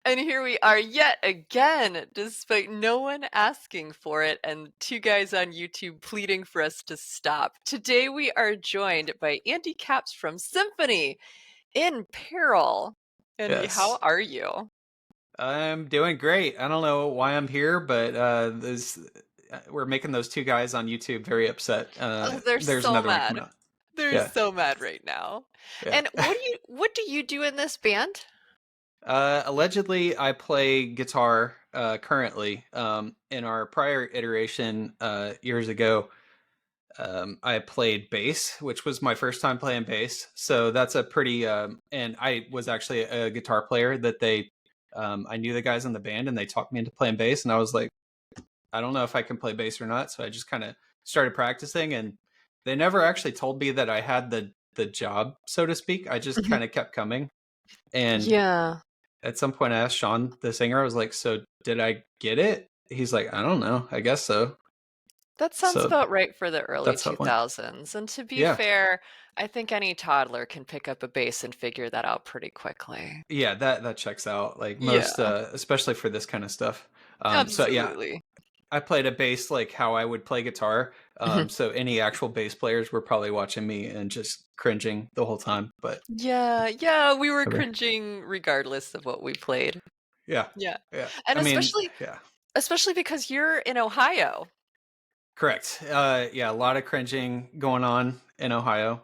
And here we are yet again, despite no one asking for it and two guys on YouTube pleading for us to stop. Today we are joined by Andy Capps from Symphony in Peril. Andy, how Yes. are you? I'm doing great. I don't know why I'm here, but we're making those two guys on YouTube very upset. Oh, they're There's so another one coming mad. out. They're Yeah, so mad right now. yeah. And what do you do in this band? Allegedly, I play guitar currently. In our prior iteration years ago, I played bass, which was my first time playing bass. So that's a pretty and I was actually a guitar player that I knew the guys in the band and they talked me into playing bass, and I was like, I don't know if I can play bass or not. So I just kind of started practicing, and they never actually told me that I had the job, so to speak. I just Mhm. kind of kept coming. And Yeah, at some point I asked Sean, the singer, I was like, so did I get it? He's like, I don't know. I guess so. that sounds So about right for the early that's how it went. 2000s. And to be Yeah. fair, I think any toddler can pick up a bass and figure that out pretty quickly. Yeah, that checks out. Like most Yeah, especially for this kind of stuff. So yeah, absolutely. I played a bass like how I would play guitar. Mhm. So any actual bass players were probably watching me and just cringing the whole time. But Yeah, yeah, we were whatever. cringing regardless of what we played. Yeah. Yeah. Yeah. And I mean, especially yeah. especially because you're in Ohio. Correct. Yeah, a lot of cringing going on in Ohio.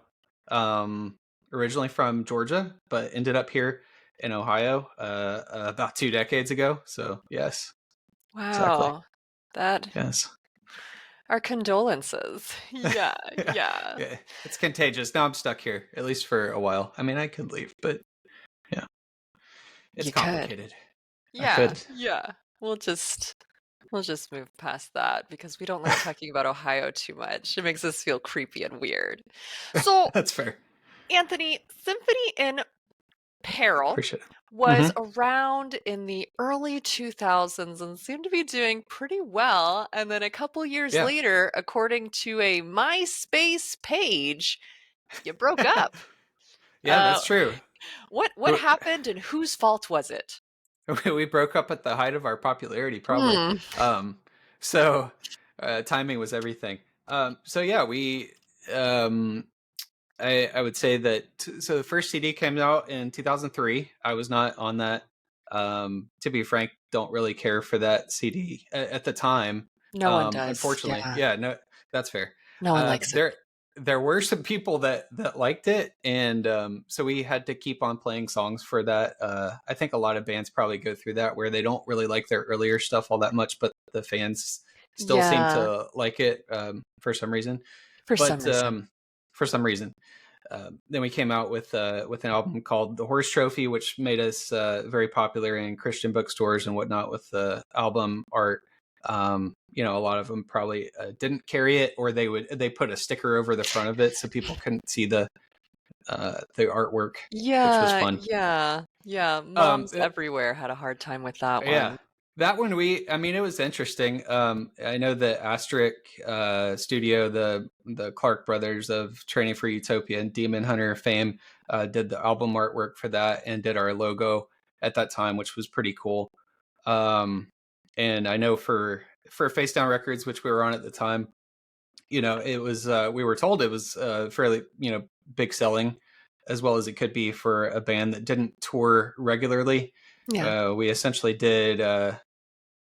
Um, Originally from Georgia, but ended up here in Ohio about 2 decades ago. So yes, exactly. Wow. That Yes. our condolences. Yeah, Yeah. yeah. Yeah. It's contagious. Now I'm stuck here, at least for a while. I mean, I could leave, but yeah, it's You could. complicated. I Yeah, could. yeah. We'll just move past that because we don't like talking about Ohio too much. It makes us feel creepy and weird. So, That's fair. Anthony, Symphony in Peril Appreciate it. was Hmm. around in the early 2000s and seemed to be doing pretty well. And then a couple years Yeah. later, according to a MySpace page, you broke up. Yeah, Uh, that's true. what happened and whose fault was it? We broke up at the height of our popularity, probably. Hmm. Um, so timing was everything. So yeah, um, I would say that. So the first CD came out in 2003. I was not on that. To be frank, don't really care for that CD at the time. No one does. Unfortunately, Yeah. yeah, no, that's fair. No one likes it. There were some people that liked it, and so we had to keep on playing songs for that. I think a lot of bands probably go through that where they don't really like their earlier stuff all that much, but the fans still seem Yeah, to like it for some reason. for some But reason. for some reason, then we came out with an album called The Horse Trophy, which made us very popular in Christian bookstores and whatnot with the album art. A lot of them probably didn't carry it, or they put a sticker over the front of it so people couldn't see the artwork, which was Yeah, fun. yeah, yeah. Um, Moms it- everywhere had a hard time with that yeah, one. that one I mean, it was interesting. I know the Asterisk Studio, the Clark brothers of Training for Utopia and Demon Hunter fame, did the album artwork for that and did our logo at that time, which was pretty cool. And I know for Face Down Records, which we were on at the time, it was we were told it was fairly big selling, as well as it could be for a band that didn't tour regularly. Yeah. We essentially did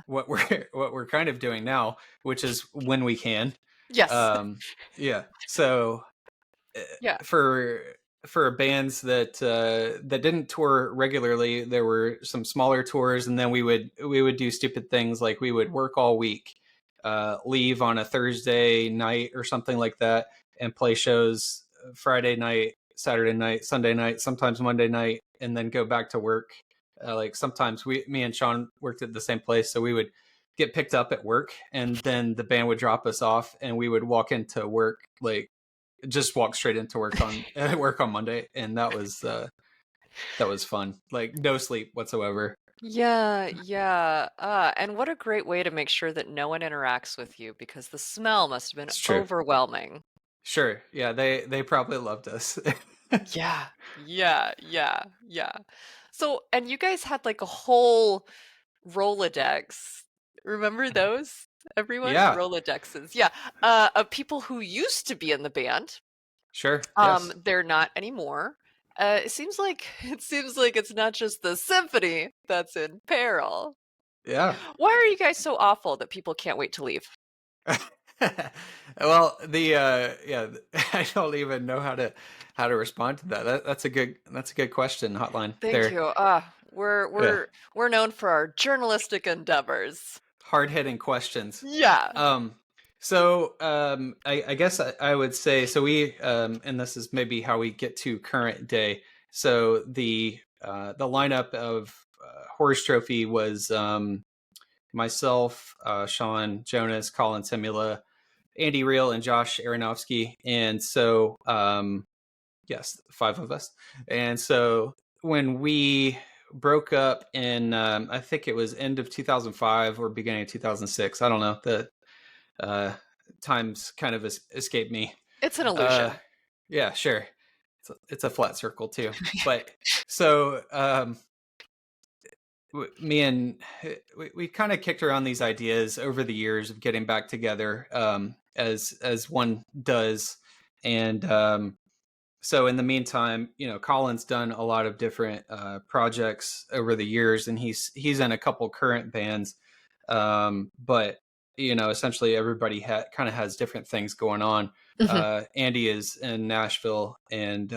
what we're what we're kind of doing now, which is when we can. Yes. Um, yeah. So uh, Yeah. for bands that didn't tour regularly, there were some smaller tours, and then we would do stupid things like we would work all week, leave on a Thursday night or something like that, and play shows Friday night, Saturday night, Sunday night, sometimes Monday night, and then go back to work. Like sometimes me and Sean worked at the same place, so we would get picked up at work, and then the band would drop us off, and we would walk into work like just walk straight into work on work on Monday, and that was fun. Like no sleep whatsoever. Yeah, yeah. And what a great way to make sure that no one interacts with you because the smell must have been It's true. overwhelming. Sure. Yeah, they probably loved us. Yeah, yeah, yeah, yeah. So, and you guys had like a whole Rolodex. Remember those? Everyone? Yeah, Rolodexes. Yeah. Of people who used to be in the band. sure. Yes. They're not anymore. It seems like it's not just the symphony that's in peril. Yeah. Why are you guys so awful that people can't wait to leave? Well, yeah, I don't even know how to respond to that. That's a good question, Hotline. Thank They're you. We're yeah, we're we're known for our journalistic endeavors. hard-hitting questions. Yeah. Um, I guess I would say so. And this is maybe how we get to current day. So the lineup of Horse Trophy was myself, Sean Jonas, Colin Simula, Andy Reel, and Josh Aronofsky. And so, yes, five of us. And so when we broke up in, I think it was end of 2005 or beginning of 2006, I don't know, the uh, times kind of escaped me. It's an Uh, illusion. yeah, sure. It's a flat circle too. But so me and we kind of kicked around these ideas over the years of getting back together, as one does. And so in the meantime, Colin's done a lot of different projects over the years, and he's in a couple current bands. But essentially everybody kind of has different things going on. Mhm. Andy is in Nashville, and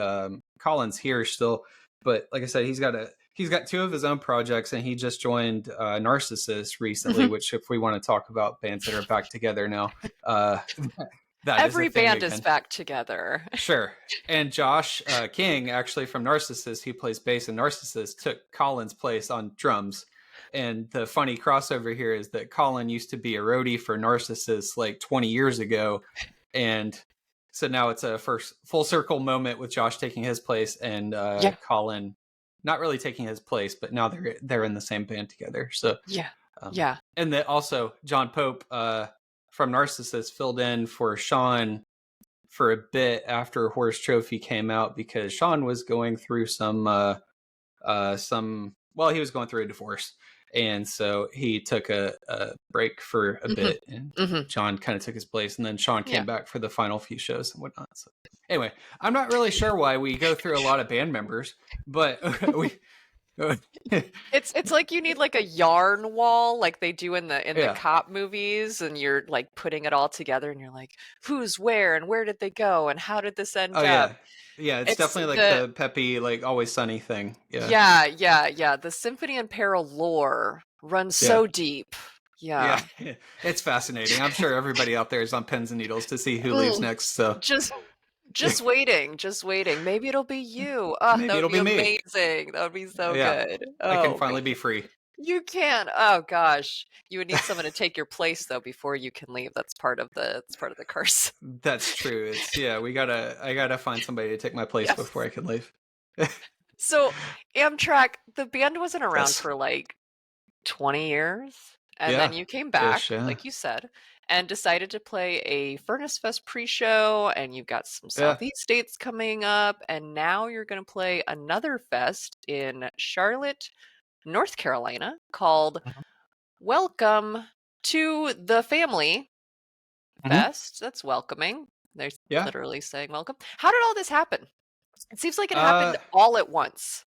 Colin's here still. But like I said, he's got two of his own projects, and he just joined Narcissus recently. Mhm. Which, if we want to talk about bands that are back together now, uh, that is a Every thing band is again. back together. Sure. And Josh King, actually from Narcissus, he plays bass in Narcissus, took Colin's place on drums. And the funny crossover here is that Colin used to be a roadie for Narcissus like 20 years ago. And so now it's a first full circle moment with Josh taking his place and Yeah. Colin not really taking his place, but now they're in the same band together. So, Yeah. um, Yeah. and that also John Pope from Narcissus filled in for Sean for a bit after Horse Trophy came out because Sean was going through he was going through a divorce, and so he took a break for a Mhm. bit, and Mhm. John kind of took his place, and then Sean Yeah. came back for the final few shows and whatnot. So anyway, I'm not really sure why we go through a lot of band members, but we It's like you need like a yarn wall like they do in the yeah. cop movies, and you're like putting it all together and you're like, who's where and where did they go and how did this Oh end up? yeah. Yeah, it's It's definitely like the the peppy, like Always Sunny thing. Yeah. yeah. The Symphony and Peril lore runs Yeah. so deep. Yeah. Yeah. It's fascinating. I'm sure everybody out there is on pins and needles to see who leaves Mm, next. So just just waiting. Maybe it'll be you. Oh, that maybe would it'll be be me. amazing. That would be so Yeah. good. I can Oh, finally man. be free. You can. Oh gosh. You would need someone to take your place though before you can leave. That's part of the curse. That's true. Yeah, I gotta find somebody to take my place Yes. before I can leave. So, Amtrak, the band wasn't around Yes. for like 20 years, and then Yeah. you came Ish, back, yeah. like you said, and decided to play a Furnace Fest pre-show, and you've got some Yeah. Southeast dates coming up, and now you're going to play another fest in Charlotte, North Carolina called Mhm. Welcome to the Family Mhm. Fest. That's welcoming. They're Yeah. literally saying welcome. How did all this happen? It seems like it happened Uh all at once.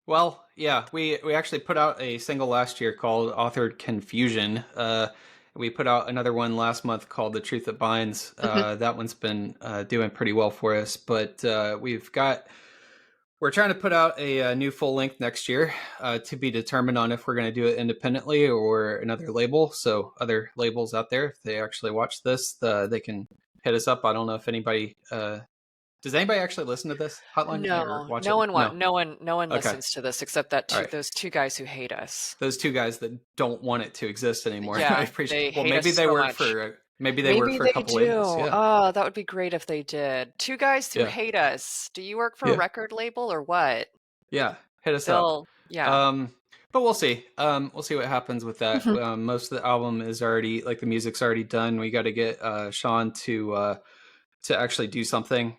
well, yeah, we actually put out a single last year called Authored Confusion. We put out another one last month called The Truth That Binds. Mhm. That one's been doing pretty well for us, but we're trying to put out a new full length next year, to be determined on if we're going to do it independently or another label. So other labels out there, if they actually watch this, they can hit us up. I don't know if anybody does anybody actually listen to this Hotline or No, watch it? No. no one Okay. listens to this except that All right. those two guys who hate us. Those two guys that don't want it to exist anymore. I Yeah, appreciate. they Well, hate us so much. maybe they work Maybe for a they couple labels. do. Yeah. Oh, that would be great if they did. Two guys who Yeah. hate us. Do you work for a Yeah. record label or what? Yeah, hit us up. They'll, yeah. Um, but we'll see. We'll see what happens with that. Mhm. Most of the album is already like the music's already done. We got to get Sean to actually do something.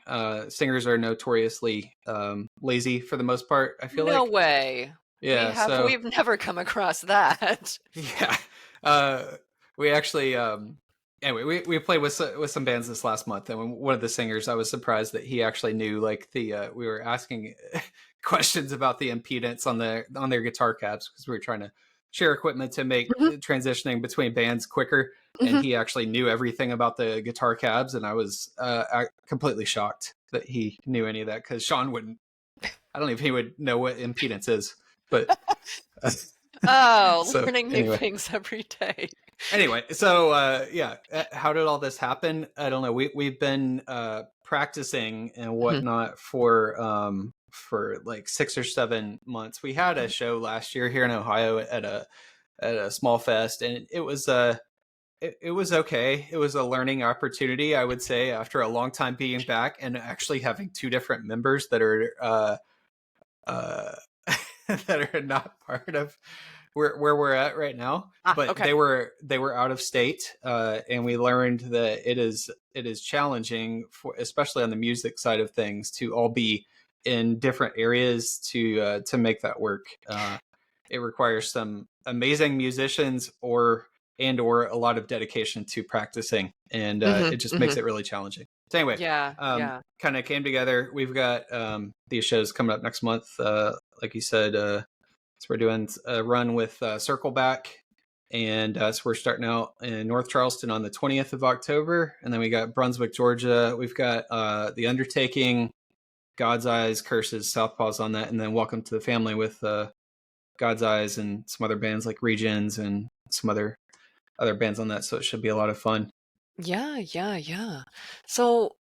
Singers are notoriously lazy for the most part. I feel No like. way. Yeah, so We've never come across that. yeah, uh, we actually anyway we played with some bands this last month, and one of the singers, I was surprised that he actually knew like the we were asking questions about the impedance on their guitar cabs because we were trying to share equipment to make Mhm, transitioning between bands quicker, and mhm. he actually knew everything about the guitar cabs, and I was completely shocked that he knew any of that because Sean wouldn't. I don't know if he would know what impedance is, but Oh, so learning new anyway. things every day. Anyway, so yeah, how did all this happen? I don't know. We've been practicing and Mhm, whatnot for like 6 or 7 months. We had a show last year here in Ohio at a small fest, and it was okay. It was a learning opportunity, I would say, after a long time being back and actually having two different members that are uh, that are not part of where we're at right now. Ah, But okay. they were out of state, and we learned that it is challenging, for, especially on the music side of things, to all be in different areas to make that work. It requires some amazing musicians or a lot of dedication to practicing, and Mhm, it just makes mhm. it really challenging. So anyway, Yeah, yeah. kind of came together. We've got these shows coming up next month. Like you said, so we're doing a run with Circleback, and so we're starting out in North Charleston on the 20th of October, and then we got Brunswick, Georgia. We've got The Undertaking, God's Eyes, Curses, Southpaws on that, and then Welcome to the Family with God's Eyes and some other bands like Regions and some other bands on that. So it should be a lot of fun. Yeah, yeah, yeah. So,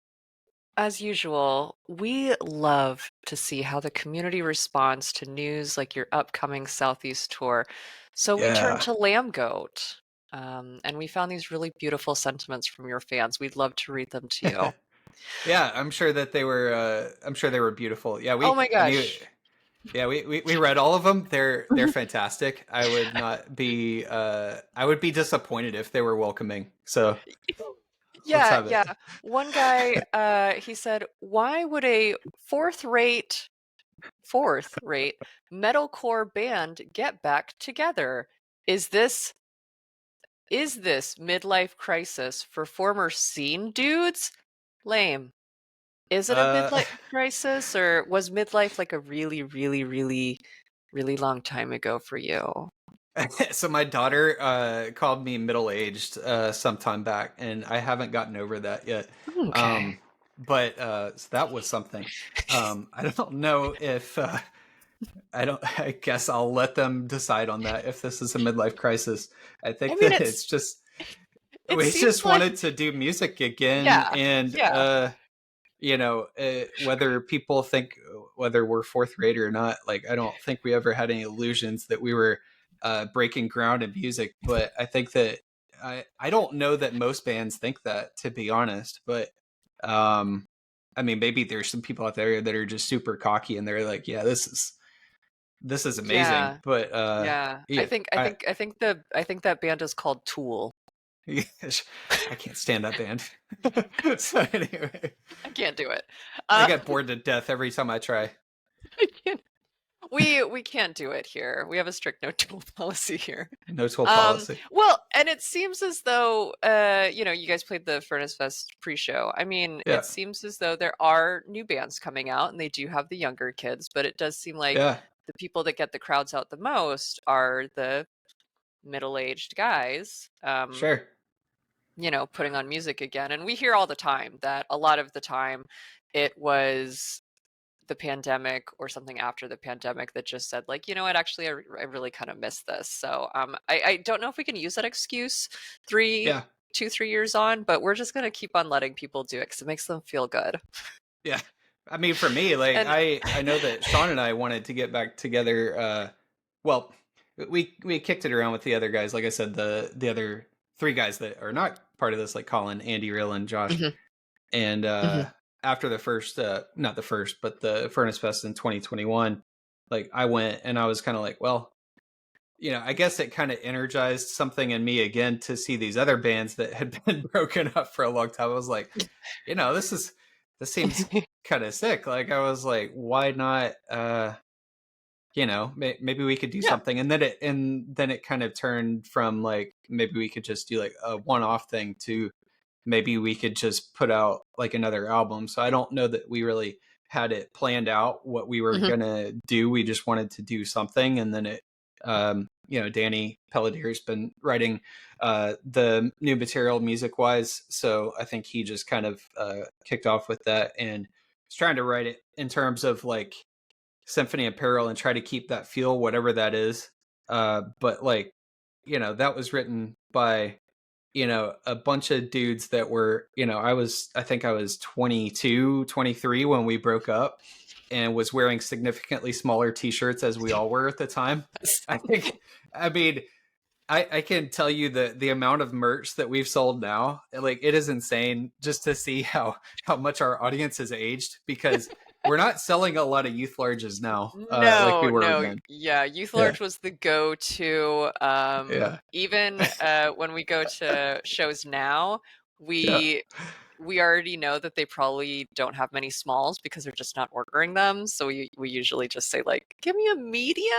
as usual, we love to see how the community responds to news like your upcoming Southeast tour. So we turned Yeah. to Lamb Goat, and we found these really beautiful sentiments from your fans. We'd love to read them to you. Yeah, I'm sure that they were. I'm sure they were beautiful. Yeah, Oh my I mean, gosh. yeah, we read all of them. They're fantastic. I would not be. I would be disappointed if they were welcoming. So let's Yeah, have yeah. it. One guy, he said, "Why would a fourth rate metalcore band get back together? Is this is this midlife crisis for former scene dudes? Lame. Is it a uh, midlife crisis, or was midlife like a really, really, really, really long time ago for you?" so my daughter called me middle aged some time back, and I haven't gotten over that yet. Okay. But so that was something. I don't know if I don't. I guess I'll let them decide on that if this is a midlife crisis. I I think mean, that it's just it we seems just like wanted to do music again, yeah, and yeah, you know, whether people think whether we're fourth grade or not, like I don't think we ever had any illusions that we were breaking ground in music. But I think that I don't know that most bands think that, to be honest. But um, I mean, maybe there's some people out there that are just super cocky and they're like, yeah, this is amazing. yeah, But yeah. yeah, I think that band is called Tool. I can't stand that band. So anyway, I can't do it. I Uh, get bored to death every time I try. I can't. We can't do it here. We have a strict no tool policy here. No tool policy. Well, and it seems as though you guys played the Furnace Fest pre-show. I mean, Yeah, it seems as though there are new bands coming out and they do have the younger kids, but it does seem like yeah, the people that get the crowds out the most are the middle-aged guys. sure. Putting on music again. And we hear all the time that a lot of the time it was the pandemic or something after the pandemic that just said, like, you know what, actually, I really kind of miss this. So I don't know if we can use that excuse Yeah, 3 years on, but we're just going to keep on letting people do it because it makes them feel good. yeah. I mean, for me, like And I know that Sean and I wanted to get back together. Well, we kicked it around with the other guys. Like I said, the other three guys that are not part of this, like Colin, Andy, Real, and Josh. Mhm, And mhm. after the first, not the first, but the Furnace Fest in 2021, like I went and I was kind of like, well, you know, I guess it kind of energized something in me again to see these other bands that had been broken up for a long time. I was like, you know, this seems kind of sick. Like I was like, why not maybe we could do Yeah. something. And then it kind of turned from like maybe we could just do like a one-off thing to maybe we could just put out like another album. So I don't know that we really had it planned out what we were Hmm. gonna do. We just wanted to do something, and then Danny Pelletier's been writing the new material music wise, so I think he just kind of kicked off with that and was trying to write it in terms of like Symphony and Peril and try to keep that feel, whatever that is. But like, that was written by, a bunch of dudes that were, I think I was 22, 23 when we broke up and was wearing significantly smaller t-shirts as we all were at the time. I think, I mean, I can tell you the amount of merch that we've sold now, like it is insane just to see how much our audience has aged because we're not selling a lot of youth larges now, like we No, were no, then. yeah, Youth Yeah, Large was the go-to. yeah, Even when we go to shows now, yeah, we we already know that they probably don't have many smalls because they're just not ordering them. So we usually just say like, "Give me a medium."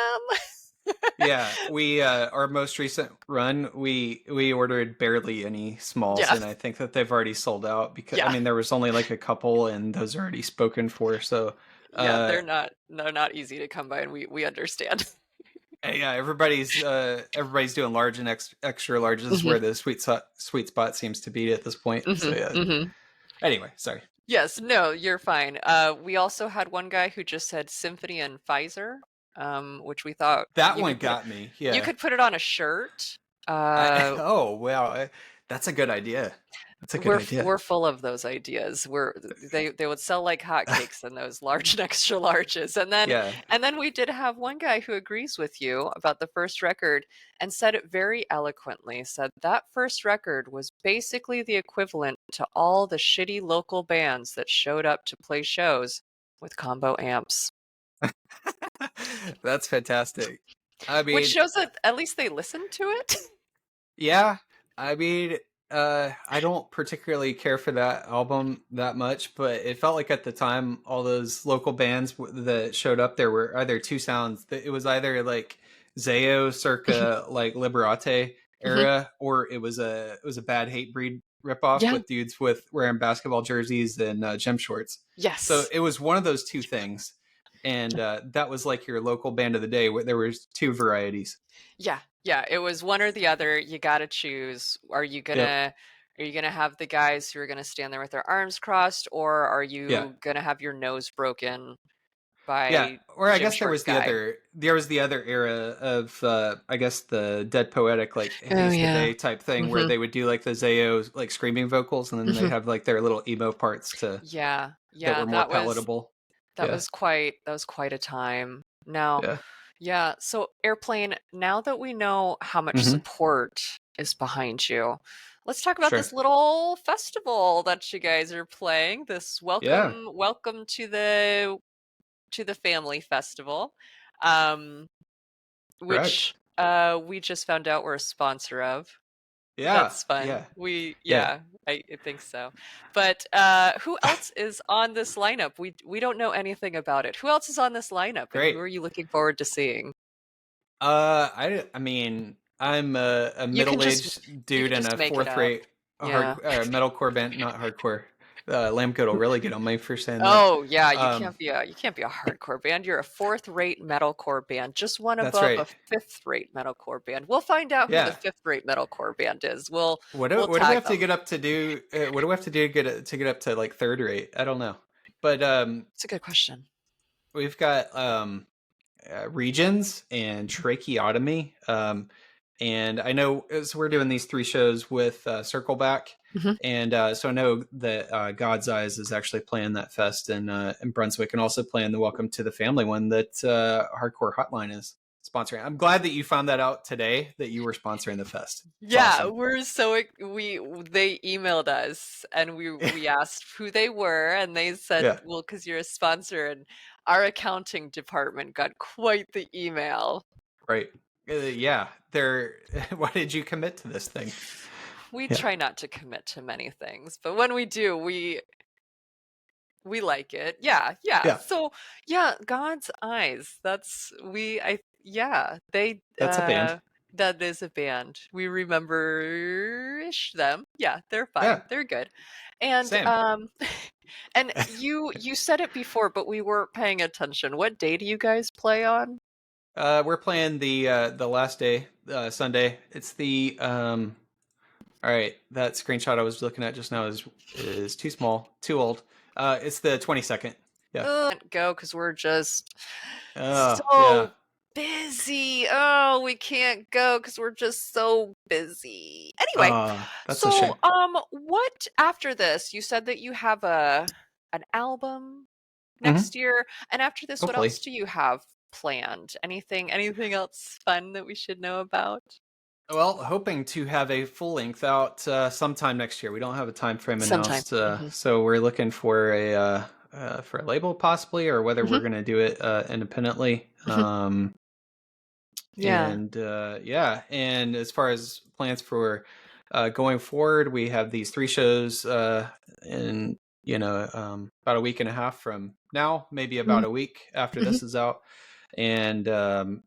yeah. We our most recent run, we ordered barely any smalls, Yeah, and I think that they've already sold out because I yeah, mean there was only like a couple, and those are already spoken for. So yeah. uh They're not easy to come by, and we understand. yeah, everybody's doing large and extra large. This is Hmm. where the sweet spot seems to be at this point. Hmm. So yeah. Hmm. Anyway, sorry. Yes, no, you're fine. We also had one guy who just said Symphony and Pfizer, which we thought That one got me. you Yeah. could put it on a shirt. I Uh, oh wow, that's a good idea. That's a good idea. we're full of those ideas. They would sell like hotcakes in those large and extra larges. Yeah. And then we did have one guy who agrees with you about the first record and said it very eloquently. Said that first record was basically the equivalent to all the shitty local bands that showed up to play shows with combo amps. That's fantastic. I Which mean, shows that at least they listened to it. yeah, I mean, I don't particularly care for that album that much, but it felt like at the time all those local bands that showed up there were either two sounds. It was either like Zayo circa like Liberate Mhm. era, or it was a Bad Hate Breed ripoff Yeah. with dudes with wearing basketball jerseys and gym shorts. So Yes. it was one of those two things, and that was like your local band of the day. Where there was two varieties. Yeah. Yeah. It was one or the other. You got to choose. Yep. Are you gonna have the guys who are gonna stand there with their arms crossed, or are Yeah. you gonna have your nose broken Yeah, by or I gym guess shorts guy? there was the other era of I guess the Dead Poetic like Oh Haze the yeah. Day type thing where Hmm. they would do like the Zayo like screaming vocals and then they'd Hmm. have like their little emo parts to Yeah. that Yeah. were more palatable. Yeah. That was quite a time. Now, Yeah. yeah. So Airplane, now that we know how much Hmm. support is behind you, let's talk about this Sure. little festival that you guys are playing. This Yeah. welcome to the family festival, um, which Correct. we just found out we're a sponsor of. Yeah. That's fun. Yeah. Yeah. Yeah, I think so. But who else is on this lineup? We don't know anything about it. Who else is on this lineup, and who Great. are you looking forward to seeing? I mean, I'm a You can just middle-aged you dude can in just a make it up. fourth-rate Yeah. metalcore band, not hardcore. Lambcoat will really get on me for saying that. Oh yeah, Um, you can't be a hardcore band. You're a fourth-rate metalcore band, just one that's above a right. fifth-rate metalcore band. We'll find out who the Yeah. fifth-rate metalcore band is. What We'll do we tag have to them. get up to do? What do we have to do to get up to like third rate? I don't know, but It's a good question. we've got regions and tracheotomy. And I know as we're doing these three shows with Circleback, Hmm. and so I know that God's Eyes is actually playing that fest in Brunswick, and also playing the Welcome to the Family one that Hardcore Hotline is sponsoring. I'm glad that you found that out today that you were sponsoring the fest. It's Yeah, awesome. we're so we they emailed us and we asked who they were and they said, Yeah, "Well, because you're a sponsor," and our accounting department got quite the email. right. Yeah, there. Why did you commit to this thing? We Yeah, try not to commit to many things, but when we do, We like it. Yeah, yeah. Yeah, So, yeah, God's Eyes. Yeah, they that's a band. that is a band. We remember-ish them. Yeah, they're Yeah, fine. They're good. And same. and you said it before, but we weren't paying attention. What day do you guys play on? We're playing the last day, Sunday. It's the All right, that screenshot I was looking at just now is too small, too old. It's the 22nd. Yeah. Can't go because we're just Oh, yeah. so busy. Oh, we can't go because we're just so busy. Anyway, That's a so shame. what after this? You said that you have an album Hmm. next year, and after this, what Hopefully. else do you have planned? Anything else fun that we should know about? Well, hoping to have a full length out sometime next year. We don't have a time frame Sometime. announced, Hmm. so we're looking for a label possibly, or whether we're Hmm. going to do it independently. Hmm. Yeah. And yeah, and as far as plans for going forward, we have these three shows in about a week and a half from now, maybe about a week after Hmm. this is out, and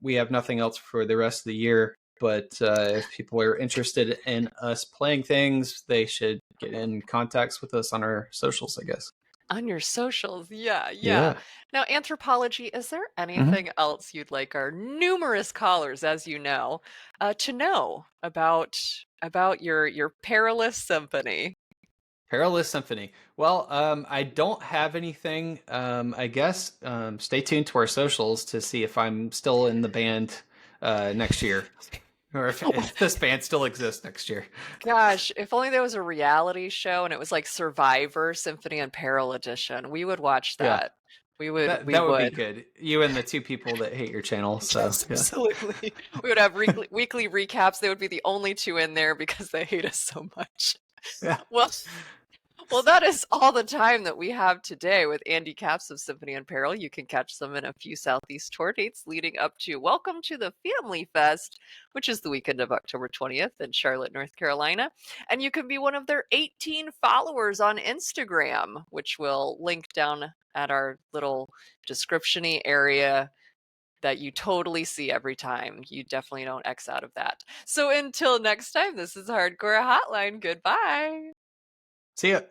we have nothing else for the rest of the year. But if people are interested in us playing things, they should get in contacts with us on our socials, I guess. On your socials. Yeah, yeah. Yeah. Now, anthropology, is there Hmm. anything else you'd like our numerous callers, as you know, to know about your perilous symphony? Perilous Symphony. Well, I don't have anything. I guess stay tuned to our socials to see if I'm still in the band next year, or if this band still exists next year. Gosh, if only there was a reality show and it was like Survivor Symphony and Peril edition. We would watch Yeah, that. We would that we that would be would. good. You and the two people that hate your channel. So Yes, yeah, absolutely. We would have weekly recaps. They would be the only two in there because they hate us so much. yeah. Well, well, that is all the time that we have today with Andy Capps of Symphony and Peril. You can catch them in a few Southeast tour dates leading up to Welcome to the Family Fest, which is the weekend of October 20th in Charlotte, North Carolina. And you can be one of their 18 followers on Instagram, which we'll link down at our little description-y area that you totally see every time. You definitely don't X out of that. So until next time, this is Hardcore Hotline. Goodbye. See ya.